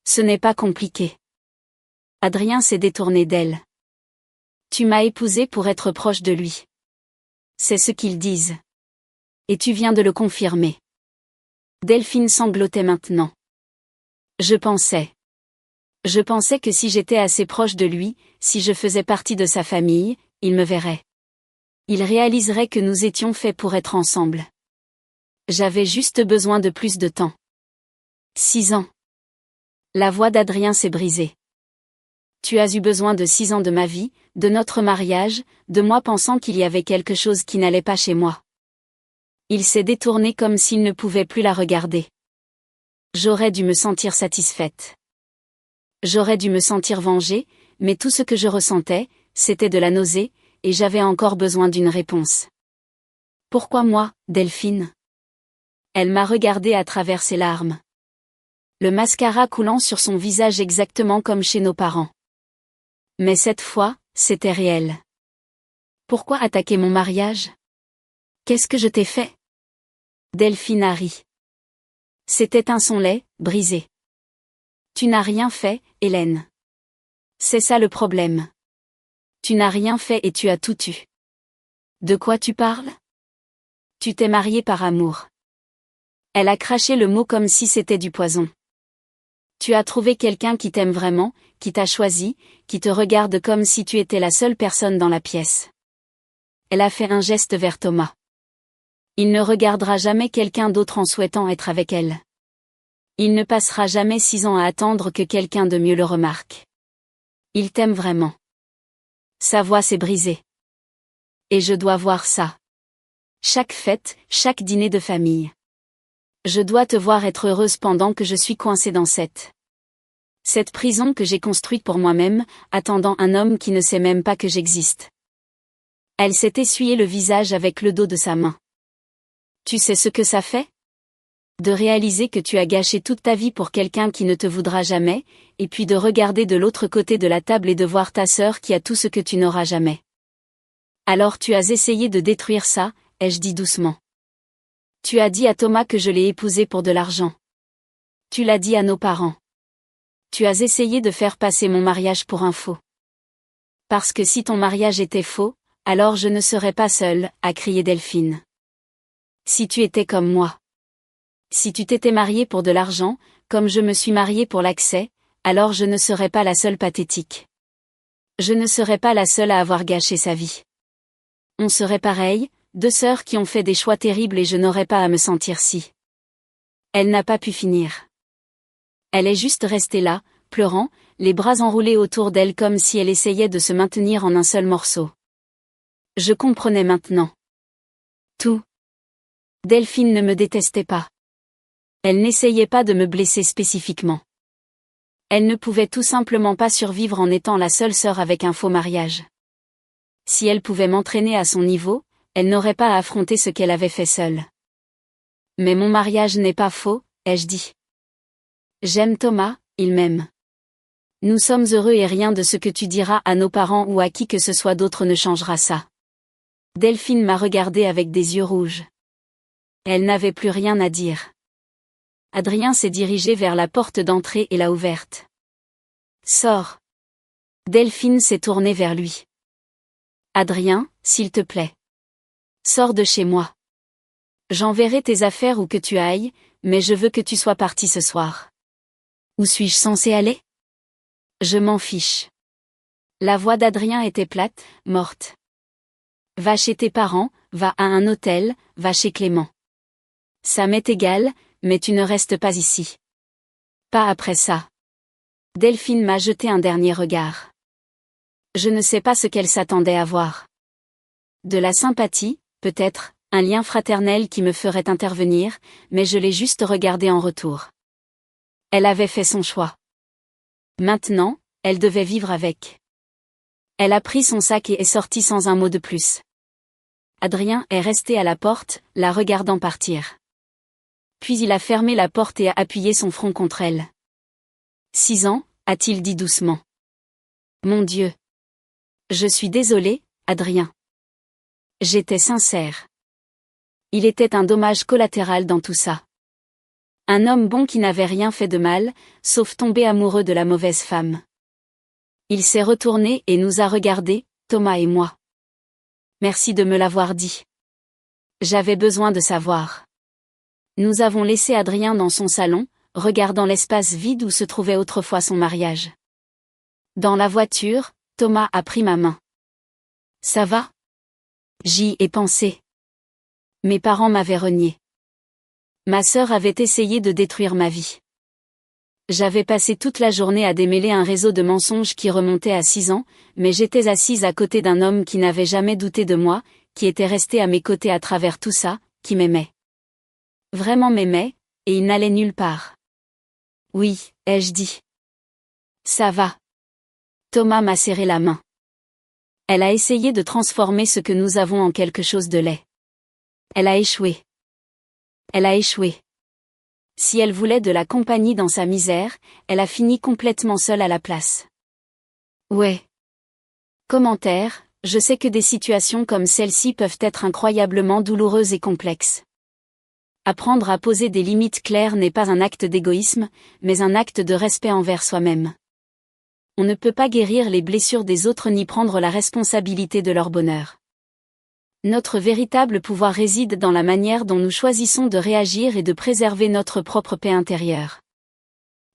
Ce n'est pas compliqué. Adrien s'est détourné d'elle. Tu m'as épousée pour être proche de lui. C'est ce qu'ils disent. Et tu viens de le confirmer. Delphine sanglotait maintenant. Je pensais que si j'étais assez proche de lui, si je faisais partie de sa famille, il me verrait. Il réaliserait que nous étions faits pour être ensemble. J'avais juste besoin de plus de temps. 6 ans. La voix d'Adrien s'est brisée. Tu as eu besoin de 6 ans de ma vie, de notre mariage, de moi pensant qu'il y avait quelque chose qui n'allait pas chez moi. Il s'est détourné comme s'il ne pouvait plus la regarder. J'aurais dû me sentir satisfaite. J'aurais dû me sentir vengée, mais tout ce que je ressentais, c'était de la nausée, et j'avais encore besoin d'une réponse. Pourquoi moi, Delphine? Elle m'a regardé à travers ses larmes. Le mascara coulant sur son visage exactement comme chez nos parents. Mais cette fois, c'était réel. Pourquoi attaquer mon mariage? Qu'est-ce que je t'ai fait? Delphine a ri. C'était un son laid, brisé. Tu n'as rien fait, Hélène. C'est ça le problème. Tu n'as rien fait et tu as tout eu. De quoi tu parles? Tu t'es mariée par amour. Elle a craché le mot comme si c'était du poison. Tu as trouvé quelqu'un qui t'aime vraiment, qui t'a choisi, qui te regarde comme si tu étais la seule personne dans la pièce. Elle a fait un geste vers Thomas. Il ne regardera jamais quelqu'un d'autre en souhaitant être avec elle. Il ne passera jamais 6 ans à attendre que quelqu'un de mieux le remarque. Il t'aime vraiment. Sa voix s'est brisée. Et je dois voir ça. Chaque fête, chaque dîner de famille. Je dois te voir être heureuse pendant que je suis coincée dans cette prison que j'ai construite pour moi-même, attendant un homme qui ne sait même pas que j'existe. Elle s'est essuyée le visage avec le dos de sa main. Tu sais ce que ça fait? De réaliser que tu as gâché toute ta vie pour quelqu'un qui ne te voudra jamais, et puis de regarder de l'autre côté de la table et de voir ta sœur qui a tout ce que tu n'auras jamais. Alors tu as essayé de détruire ça, ai-je dit doucement. Tu as dit à Thomas que je l'ai épousé pour de l'argent. Tu l'as dit à nos parents. Tu as essayé de faire passer mon mariage pour un faux. Parce que si ton mariage était faux, alors je ne serais pas seule, a crié Delphine. Si tu étais comme moi. Si tu t'étais mariée pour de l'argent, comme je me suis mariée pour l'accès, alors je ne serais pas la seule pathétique. Je ne serais pas la seule à avoir gâché sa vie. On serait pareil, 2 sœurs qui ont fait des choix terribles et je n'aurais pas à me sentir si. Elle n'a pas pu finir. Elle est juste restée là, pleurant, les bras enroulés autour d'elle comme si elle essayait de se maintenir en un seul morceau. Je comprenais maintenant. Tout. Delphine ne me détestait pas. Elle n'essayait pas de me blesser spécifiquement. Elle ne pouvait tout simplement pas survivre en étant la seule sœur avec un faux mariage. Si elle pouvait m'entraîner à son niveau, elle n'aurait pas à affronter ce qu'elle avait fait seule. Mais mon mariage n'est pas faux, ai-je dit. J'aime Thomas, il m'aime. Nous sommes heureux et rien de ce que tu diras à nos parents ou à qui que ce soit d'autre ne changera ça. Delphine m'a regardé avec des yeux rouges. Elle n'avait plus rien à dire. Adrien s'est dirigé vers la porte d'entrée et l'a ouverte. Sors. Delphine s'est tournée vers lui. Adrien, s'il te plaît. Sors de chez moi. J'enverrai tes affaires où que tu ailles, mais je veux que tu sois parti ce soir. Où suis-je censée aller? Je m'en fiche. La voix d'Adrien était plate, morte. Va chez tes parents, va à un hôtel, va chez Clément. Ça m'est égal, mais tu ne restes pas ici. Pas après ça. Delphine m'a jeté un dernier regard. Je ne sais pas ce qu'elle s'attendait à voir. De la sympathie, peut-être, un lien fraternel qui me ferait intervenir, mais je l'ai juste regardé en retour. Elle avait fait son choix. Maintenant, elle devait vivre avec. Elle a pris son sac et est sortie sans un mot de plus. Adrien est resté à la porte, la regardant partir. Puis il a fermé la porte et a appuyé son front contre elle. 6 ans, a-t-il dit doucement. Mon Dieu. Je suis désolé, Adrien. J'étais sincère. Il était un dommage collatéral dans tout ça. Un homme bon qui n'avait rien fait de mal, sauf tomber amoureux de la mauvaise femme. Il s'est retourné et nous a regardés, Thomas et moi. Merci de me l'avoir dit. J'avais besoin de savoir. Nous avons laissé Adrien dans son salon, regardant l'espace vide où se trouvait autrefois son mariage. Dans la voiture, Thomas a pris ma main. Ça va? J'y ai pensé. Mes parents m'avaient renié. Ma sœur avait essayé de détruire ma vie. J'avais passé toute la journée à démêler un réseau de mensonges qui remontait à 6 ans, mais j'étais assise à côté d'un homme qui n'avait jamais douté de moi, qui était resté à mes côtés à travers tout ça, qui m'aimait. Vraiment m'aimait, et il n'allait nulle part. Oui, ai-je dit. Ça va. Thomas m'a serré la main. Elle a essayé de transformer ce que nous avons en quelque chose de laid. Elle a échoué. Elle a échoué. Si elle voulait de la compagnie dans sa misère, elle a fini complètement seule à la place. Ouais. Commentaire, je sais que des situations comme celle-ci peuvent être incroyablement douloureuses et complexes. Apprendre à poser des limites claires n'est pas un acte d'égoïsme, mais un acte de respect envers soi-même. On ne peut pas guérir les blessures des autres ni prendre la responsabilité de leur bonheur. Notre véritable pouvoir réside dans la manière dont nous choisissons de réagir et de préserver notre propre paix intérieure.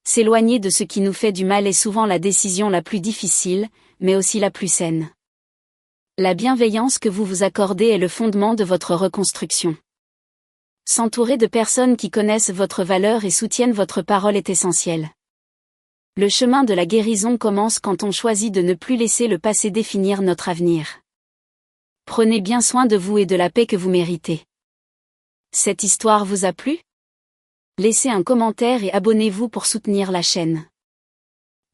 S'éloigner de ce qui nous fait du mal est souvent la décision la plus difficile, mais aussi la plus saine. La bienveillance que vous vous accordez est le fondement de votre reconstruction. S'entourer de personnes qui connaissent votre valeur et soutiennent votre parole est essentiel. Le chemin de la guérison commence quand on choisit de ne plus laisser le passé définir notre avenir. Prenez bien soin de vous et de la paix que vous méritez. Cette histoire vous a plu? Laissez un commentaire et abonnez-vous pour soutenir la chaîne.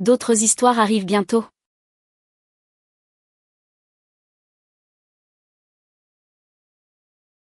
D'autres histoires arrivent bientôt.